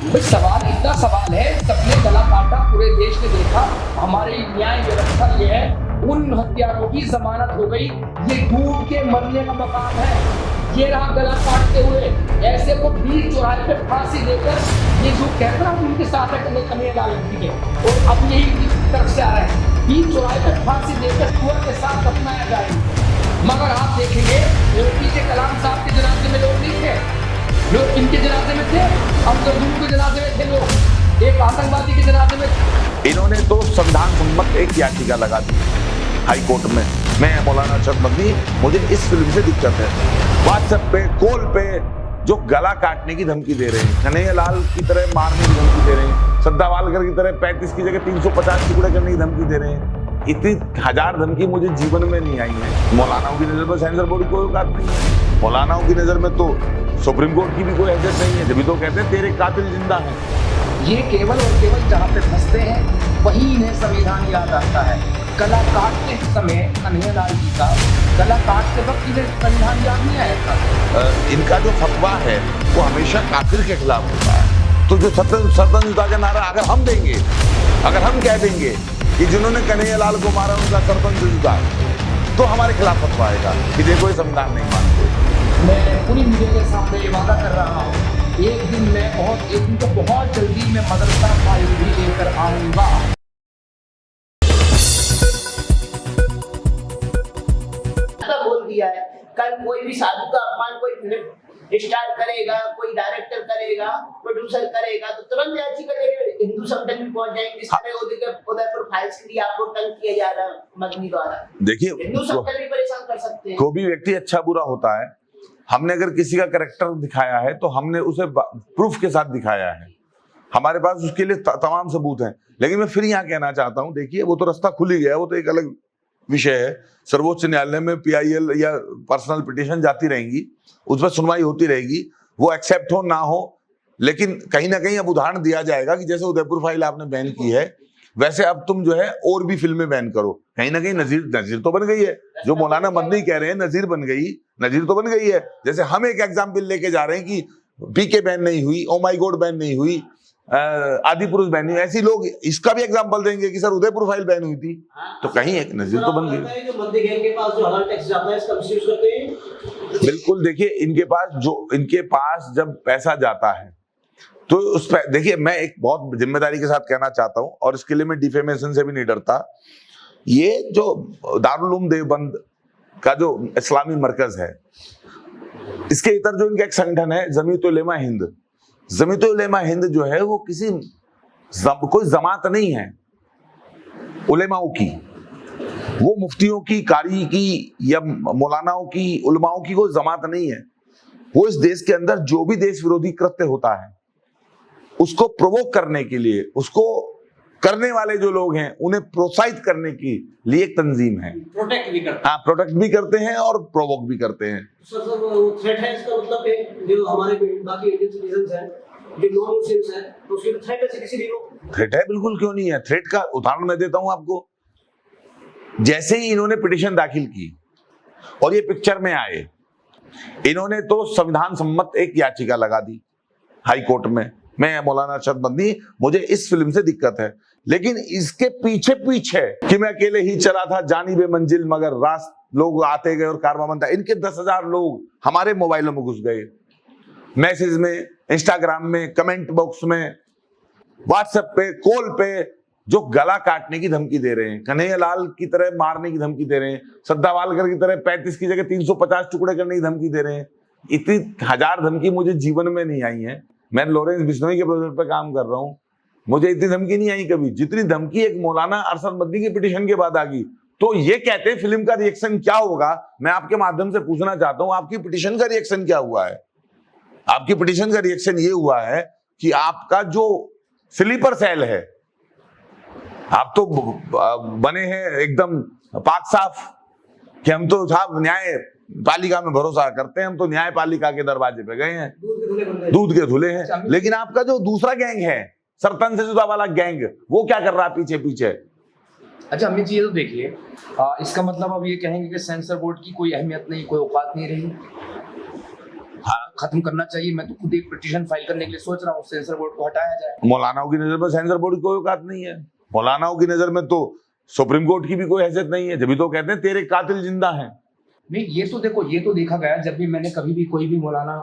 भाई सवाल इतना सवाल है, सबने गला काटा, पूरे देश ने देखा। हमारी न्याय व्यवस्था ये है, उन हत्यारों की जमानत हो गई, ये डूब के मरने का मकाम है। ये रहा गला काटते हुए, ऐसे को बीच चौराहे पे फांसी देकर, ये जो कहते हैं उनके साथ कन्हैया लाल के, और अब यही तरफ से आ रहे हैं, बीच चौराहे पे फांसी देकर कुआं के साथ दफनाया जाएगा। मगर आप देखेंगे एपीजे कलाम साहब के जनाजे में लोग नहीं थे, लोग इनके जनाजे में थे, अब्दुल के जनाजे में थे, लोग एक आतंकवादी के जनाजे में थे। इन्होंने तो संविधान सम्मत एक याचिका लगा दी हाई कोर्ट में। मैं मौलाना अरशद मदनी, मुझे इस फिल्म से दिक्कत है। व्हाट्सएप पे कॉल पे जो गला काटने की धमकी दे रहे हैं, कन्हैया लाल की तरह मारने की धमकी दे रहे हैं, सद्दा वालकर की तरह 35 की जगह 350 टुकड़े करने की धमकी दे रहे हैं, इतनी हजार धमकी मुझे जीवन में नहीं आई है। मौलानाओं की नजर में सेंसर बोर्ड की कोई औकात नहीं है। मौलानाओं की नजर में तो सुप्रीम कोर्ट की भी कोई हैसियत नहीं है, जब तो कहते हैं तेरे कातिल जिंदा है। ये केवल और केवल जहाँ पे फंसते हैं वही इन्हें संविधान याद आता है। गला काटते समय कन्हैया लाल जी का गला काटते वक्त इन्हें संविधान याद नहीं आया था। इनका जो फतवा है वो हमेशा कातिल के खिलाफ होता है। तो जो सरतन जुदा का नारा अगर हम देंगे, अगर हम कह देंगे कि जिन्होंने कन्हैया लाल को मारा उनका सरपंच जुदा, तो हमारे खिलाफ फतवा आएगा कि देखो ये संविधान नहीं मानते। मैं पूरी मीडिया के सामने ये वादा कर रहा हूँ, एक दिन तो बहुत जल्दी मैं मदरसा फाइल भी लेकर आऊंगा। बोल दिया है, कल कोई भी साधु का अपमान कोई फिल्म स्टार करेगा, कोई डायरेक्टर करेगा, प्रोड्यूसर करेगा, तो तुरंत याचिका लेके हिंदू संगठन में पहुंच जाएंगे। सारे उदयपुर फाइल्स के लिए आपको तंग किया जा रहा है मदनी द्वारा। देखिए, हिंदू संगठन भी परेशान कर सकते हैं। कोई भी व्यक्ति अच्छा बुरा होता है। हमने अगर किसी का कैरेक्टर दिखाया है तो हमने उसे प्रूफ के साथ दिखाया है, हमारे पास उसके लिए तमाम सबूत हैं। लेकिन मैं फिर यहाँ कहना चाहता हूँ, देखिए वो तो रास्ता खुल ही गया, वो तो एक अलग विषय है। सर्वोच्च न्यायालय में PIL या पर्सनल पिटीशन जाती रहेंगी, उस पर सुनवाई होती रहेगी, वो एक्सेप्ट हो ना हो, लेकिन कहीं ना कहीं अब उदाहरण दिया जाएगा कि जैसे उदयपुर फाइल आपने बैन की है, वैसे अब तुम जो है और भी फिल्में बैन करो। कहीं ना कहीं नजीर तो बन गई है, जो मौलाना मदनी कह रहे हैं नजीर बन गई, नजीर तो बन गई है। जैसे हम एक एग्जाम्पल लेके जा रहे हैं कि PK बैन नहीं हुई, ओ माई गॉड बैन नहीं हुई, आदि पुरुष बैन नहीं हुई, ऐसी लोग इसका भी एग्जाम्पल देंगे कि सर उदयपुर फाइल बैन हुई थी, तो कहीं एक नजीर तो बन गई। बिल्कुल, देखिए इनके पास जब पैसा जाता है तो उस पर देखिए, मैं एक बहुत जिम्मेदारी के साथ कहना चाहता हूं, और इसके लिए मैं डिफेमेशन से भी नहीं डरता। ये जो दारुल उलूम देवबंद का जो इस्लामी मरकज है, इसके इतर जो इनका एक संगठन है जमीयत उलेमा हिंद, जमीयत उलेमा हिंद जो है वो कोई जमात नहीं है उलेमाओं की, वो मुफ्तियों की, कारी की या मौलानाओं की, उलमाओं की कोई जमात नहीं है। वो इस देश के अंदर जो भी देश विरोधी कृत्य होता है उसको प्रोवोक करने के लिए, उसको करने वाले जो लोग हैं उन्हें प्रोत्साहित करने के लिए एक तंजीम है। प्रोटेक्ट भी करते हैं। हाँ, प्रोटेक्ट भी करते हैं और प्रोवोक भी करते हैं। सर थ्रेट है, इसका मतलब है जो हमारे बाकी इंडियन सिटीजंस हैं, जो नॉन मुस्लिम्स हैं, तो उसकी थ्रेट है किसी भी को? थ्रेट है, बिल्कुल क्यों नहीं है। थ्रेट का उदाहरण मैं देता हूं आपको। जैसे ही इन्होंने पिटीशन दाखिल की और ये पिक्चर में आए, इन्होंने तो संविधान सम्मत एक याचिका लगा दी हाई कोर्ट में। मैं मौलाना अरशद मदनी, मुझे इस फिल्म से दिक्कत है, लेकिन इसके पीछे कि मैं अकेले ही चला था जानिबे मंजिल, मगर रास्त लोग आते गए और कारवां बनता। इनके 10,000 लोग हमारे मोबाइलों में घुस गए, मैसेज में, इंस्टाग्राम में, कमेंट बॉक्स में, व्हाट्सएप पे, कॉल पे जो गला काटने की धमकी दे रहे हैं, कन्हैया लाल की तरह मारने की धमकी दे रहे हैं, सद्दा वालकर की तरह 35 की जगह 350 टुकड़े करने की धमकी दे रहे हैं। इतनी हजार धमकी मुझे जीवन में नहीं आई है। मैं लॉरेंस बिश्नोई के प्रोजेक्ट पे काम कर रहा हूँ, मुझे इतनी धमकी नहीं आई कभी, जितनी धमकी एक मौलाना अरशद मदनी की पिटीशन के बाद आ गई। तो ये कहते हैं फिल्म का रिएक्शन क्या होगा, मैं आपके माध्यम से पूछना चाहता हूं, आपकी पिटीशन का रिएक्शन क्या हुआ है? आपकी पिटीशन का रिएक्शन ये हुआ है कि आपका जो स्लीपर सेल है, आप तो बने हैं एकदम पाक साफ कि हम तो साहब न्याय पालिका में भरोसा करते हैं, हम तो न्याय पालिका के दरवाजे पे गए हैं, दूध के धुले हैं। लेकिन आपका जो दूसरा गैंग है, सरतन से जुदा वाला गैंग, वो क्या कर रहा है पीछे पीछे? अच्छा अमित जी, ये तो देखिए, इसका मतलब अब ये कहेंगे कि सेंसर बोर्ड की कोई अहमियत नहीं, कोई औकात नहीं रही। हाँ, खत्म करना चाहिए। मैं तो खुद एक पिटीशन फाइल करने के लिए सोच रहा हूँ, सेंसर बोर्ड को हटाया जाए। मौलानाओं की नजर में सेंसर बोर्ड की कोई औकात नहीं है। मौलानाओं की नजर में तो सुप्रीम कोर्ट की भी कोई हैसियत नहीं है, जब भी तो कहते हैं तेरे कातिल जिंदा हैं। नहीं, ये तो देखो, ये तो देखा गया, जब भी मैंने कभी भी कोई भी मौलाना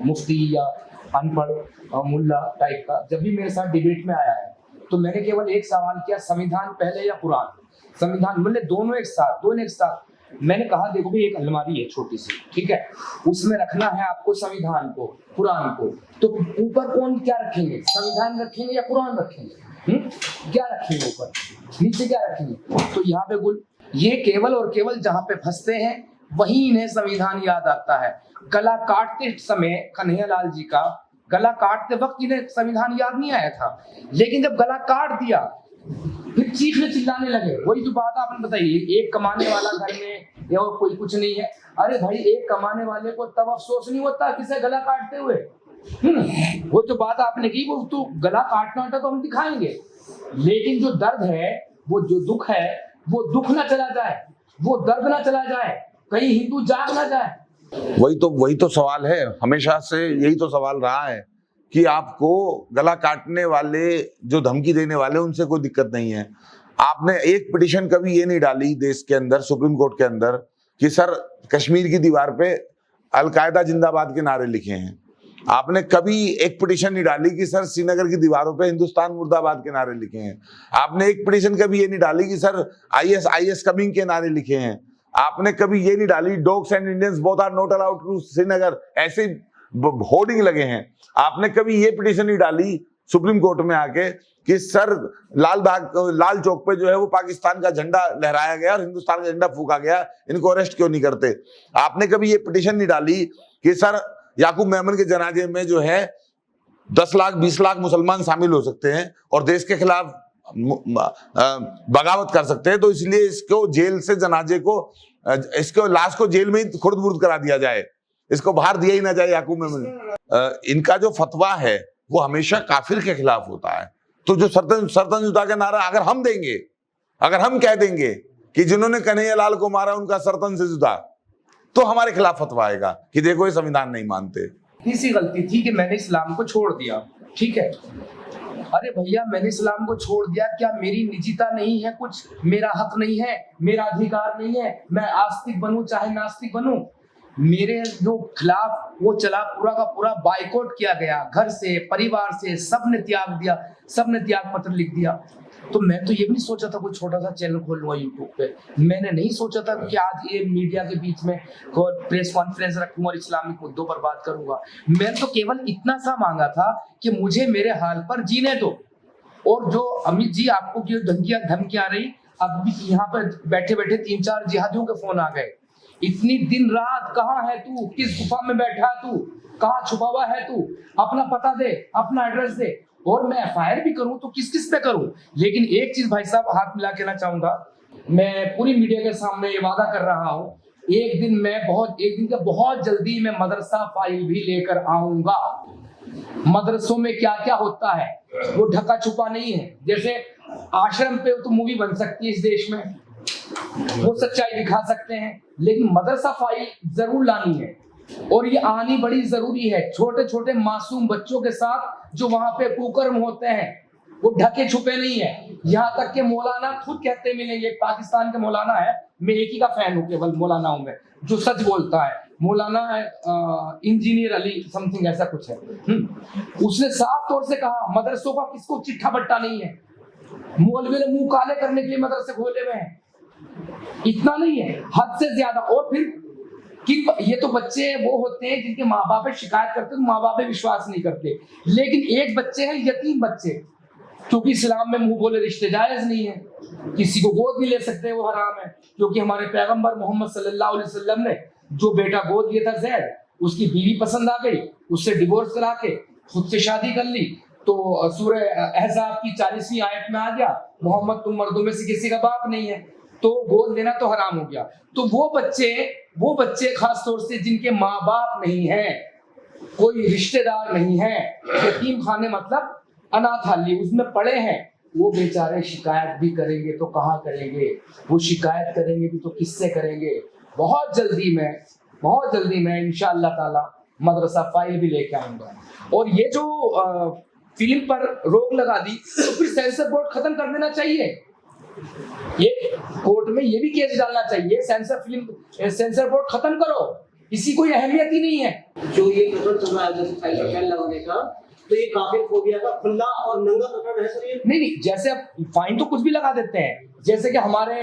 मुफ्ती या अनपढ़ मुल्ला टाइप का जब भी मेरे साथ डिबेट में आया है, तो मैंने केवल एक सवाल किया, संविधान पहले या कुरान? संविधान मतलब दोनों एक साथ। मैंने कहा देखो भाई, एक अलमारी है छोटी सी, ठीक है, उसमें रखना है आपको संविधान को, कुरान को, तो ऊपर कौन क्या रखेंगे? संविधान रखेंगे या कुरान रखेंगे? क्या रखेंगे ऊपर, नीचे क्या रखेंगे? तो यहाँ पे गुल, ये केवल और केवल जहाँ पे फंसते हैं वही इन्हें संविधान याद आता है। गला काटते समय कन्हैयालाल जी का गला काटते वक्त इन्हें संविधान याद नहीं आया था, लेकिन जब गला काट दिया फिर चीखने चिल्लाने लगे। वही जो बात आपने बताई, एक कमाने वाला घर में या कोई कुछ नहीं है, अरे भाई एक कमाने वाले को तब अफसोस नहीं होता किसे गला काटते हुए। वो जो बात आपने की, वो तो गला काटना होता तो हम दिखाएंगे, लेकिन जो दर्द है, वो जो दुख है, वो दुख ना चला जाए, वो दर्द ना चला जाए, कहीं हिंदू जाग ना जाए। वही तो सवाल है, हमेशा से यही तो सवाल रहा है कि आपको गला काटने वाले, जो धमकी देने वाले, उनसे कोई दिक्कत नहीं है। आपने एक पिटीशन कभी ये नहीं डाली देश के अंदर, सुप्रीम कोर्ट के अंदर, कि सर कश्मीर की दीवार पे अलकायदा जिंदाबाद के नारे लिखे हैं। आपने कभी एक पिटीशन नहीं डाली कि सर श्रीनगर की दीवारों पे हिंदुस्तान मुर्दाबाद के नारे लिखे हैं। आपने एक पिटीशन कभी ये नहीं डाली कि सर आईएस कमिंग के नारे लिखे हैं। आपने कभी ये नहीं डाली dogs and Indians both are not allowed to Srinagar, ऐसे होर्डिंग लगे हैं। आपने कभी ये पिटीशन नहीं डाली सुप्रीम कोर्ट में आके कि सर लाल चौक पे जो है वो पाकिस्तान का झंडा लहराया गया और हिंदुस्तान का झंडा फूका गया, इनको अरेस्ट क्यों नहीं करते। आपने कभी ये पिटीशन नहीं डाली कि सर याकूब मेमन के जनाजे में जो है 10 लाख 20 लाख मुसलमान शामिल हो सकते हैं और देश के खिलाफ बगावत कर सकते हैं, तो इसलिए इसको जेल से जनाजे को, इसको लाश को जेल में ही खुर्द-बुर्द करा दिया जाए, इसको बाहर दिया ही ना जाए याकूब मेमन। इनका जो फतवा है वो हमेशा काफिर के खिलाफ होता है। तो जो सरतन जुदा का नारा अगर हम देंगे, अगर हम कह देंगे कि जिन्होंने कन्हैयालाल को मारा उनका सरतन से जुदा, तो हमारे खिलाफ फतवा आएगा कि देखो ये संविधान नहीं मानते। तीसरी गलती थी कि मैंने इस्लाम को छोड़ दिया, ठीक है। अरे भैया, मैंने इस्लाम को छोड़ दिया, क्या मेरी निजता नहीं है कुछ? मेरा हक नहीं है, मेरा अधिकार नहीं है, मैं आस्तिक बनूं चाहे नास्तिक बनूं? मेरे जो खिलाफ वो चला, पूरा का पूरा बाइकआउट किया गया, घर से, परिवार से, सबने त्याग दिया, सबने त्याग पत्र लिख दिया। तो मैं तो ये भी नहीं सोचा था कोई छोटा सा चैनल खोल लूंगा यूट्यूब पे। मैंने नहीं सोचा था कि आज ये मीडिया के बीच में प्रेस कॉन्फ्रेंस रखूंगा और इस्लामिक मुद्दों पर बात करूंगा। मैंने तो केवल इतना सा मांगा था कि मुझे मेरे हाल पर जीने दो। और जो अमित जी आपको जो धमकियां आ रही, अब भी यहाँ पर बैठे बैठे 3-4 जिहादियों के फोन आ गए। इतनी दिन रात कहाँ है तू, किस गुफा में बैठा है तू, कहाँ छुपा हुआ है तू, अपना पता दे, अपना एड्रेस दे, और मैं एफआईआर भी करूं तो किस किस पे करूं। लेकिन एक चीज भाई साहब हाथ मिला के ना चाहूंगा, मैं पूरी मीडिया के सामने ये वादा कर रहा हूं, एक दिन का बहुत जल्दी मैं मदरसा फाइल भी लेकर आऊंगा। मदरसों में क्या क्या होता है वो ढका छुपा नहीं है। जैसे आश्रम पे तो मूवी बन सकती है इस देश में, वो सच्चाई दिखा सकते हैं, लेकिन मदरसा फाइल जरूर लानी है, और ये आनी बड़ी जरूरी है। छोटे छोटे मासूम बच्चों के साथ जो वहां पे कुकर्म होते हैं वो ढके छुपे नहीं है। यहाँ तक के मौलाना खुद कहते मिलेंगे, एक पाकिस्तान के मौलाना है, मैं एक ही का फैन हूँ केवल मौलानाओं में, जो सच बोलता है, मौलाना इंजीनियर अली समथिंग ऐसा कुछ है। उसने साफ तौर से कहा मदरसों का किसको चिट्ठा बट्टा नहीं है, मौलवी ने मुंह काले करने के लिए मदरसे खोले हुए हैं। इतना नहीं है, हद से ज्यादा। और फिर कि ये तो बच्चे वो होते हैं जिनके माँ बाप शिकायत करते हैं, माँ बाप विश्वास नहीं करते, लेकिन एक बच्चे हैं यतीम बच्चे, क्योंकि इस्लाम में मुंह बोले रिश्ते जायज नहीं है, किसी को गोद नहीं ले सकते, वो हराम है। क्योंकि हमारे पैगंबर मोहम्मद सल्लल्लाहु अलैहि वसल्लम ने जो बेटा गोद लिया था ज़ैद, उसकी बीवी पसंद आ गई, उससे डिवोर्स करा के खुद से शादी कर ली, तो सूरह अहज़ाब की 40वीं आयत में आ गया, मोहम्मद तुम मर्दों में से किसी का बाप नहीं है, तो गोद लेना तो हराम हो गया। तो वो बच्चे खास तौर से जिनके माँ बाप नहीं है, कोई रिश्तेदार नहीं है, यतीम खाने मतलब अनाथालय उसमें पड़े हैं, वो बेचारे शिकायत भी करेंगे तो कहाँ करेंगे, वो शिकायत करेंगे भी तो किससे करेंगे। बहुत जल्दी मैं इंशाअल्लाह ताला मदरसा फाइल भी लेके आऊंगा। और ये जो फिल्म पर रोक लगा दी तो फिर सेंसर बोर्ड खत्म कर देना चाहिए। ये कोर्ट में ये भी केस डालना चाहिए, सेंसर बोर्ड खत्म करो, इसकी कोई अहमियत ही नहीं है। जो ये प्रकरण चल रहा है जैसे फाइल पर बैन लगाने का, तो ये काफिर फोबिया का खुला और नंगा प्रकरण है सर ये? नहीं, जैसे अब फाइन तो कुछ भी लगा देते हैं, जैसे कि हमारे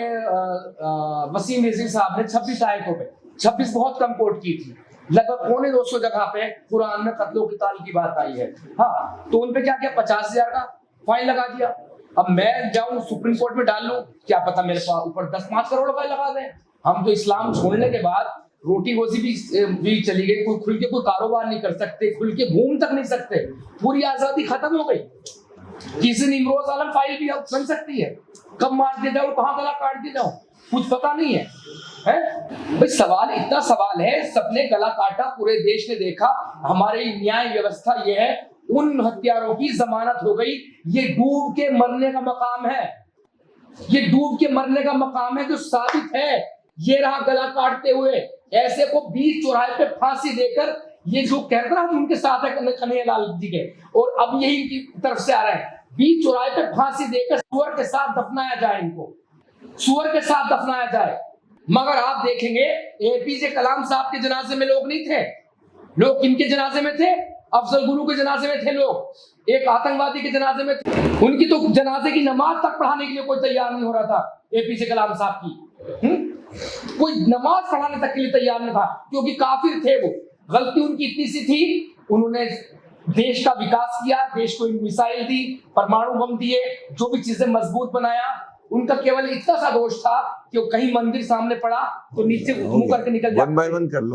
वसीम रिजवी साहब ने 26 आयतों पे 26 बहुत कम कोट की थी, लगभग 250 जगह पे कुरान में कत्लो क़िताल की बात आई है। हाँ, तो उनपे क्या 50,000 का फाइन लगा दिया। अब मैं जाऊं सुप्रीम कोर्ट में डाल लूं, क्या पता मेरे पास ऊपर 10-5 करोड़ रुपए लगा दें। हम तो इस्लाम छोड़ने के बाद रोटी रोजी भी चली गई, कोई खुल के कोई कारोबार नहीं कर सकते, खुल के घूम तक नहीं सकते, पूरी आजादी खत्म हो गई। किसी दिन इमरोज आलम फाइल भी बन सकती है, कब मार दिया जाओ, कहाँ गला काट दिया जाओ, कुछ पता नहीं है, हैं? भाई इतना सवाल है, सबने गला काटा, पूरे देश ने देखा, हमारी न्याय व्यवस्था ये है, उन हत्यारों की जमानत हो गई। ये डूब के मरने का मकाम है, ये डूब के मरने का मकाम है जो साबित है। ये रहा गला काटते हुए, ऐसे को बीच चौराहे पे फांसी देकर, ये जो कहते ना उनके साथ है कन्हैयालाल जी के, और अब यही इनकी तरफ से आ रहा है, बीच चौराहे पे फांसी देकर सुअर के साथ दफनाया जाए, इनको सुअर के साथ दफनाया जाए। मगर आप देखेंगे एपीजे कलाम साहब के जनाजे में लोग नहीं थे, लोग किनके जनाजे में थे? अफजल गुरु के जनाजे में थे लोग, एक आतंकवादी के जनाजे में थे। उनकी तो जनाजे की नमाज तक पढ़ाने के लिए कोई तैयार नहीं हो रहा था एपीजे कलाम साहब की। कोई नमाज पढ़ाने तक के लिए तैयार नहीं था, क्योंकि काफिर थे वो। गलती उनकी इतनी सी थी, उन्होंने देश का विकास किया, देश को मिसाइल दी, परमाणु बम दिए, जो भी चीजें मजबूत बनाया, उनका केवल इतना सा दोष था कि वो कहीं मंदिर सामने पड़ा तो नीचे मुंह करके निकल जाता। 1 by 1 कर लो।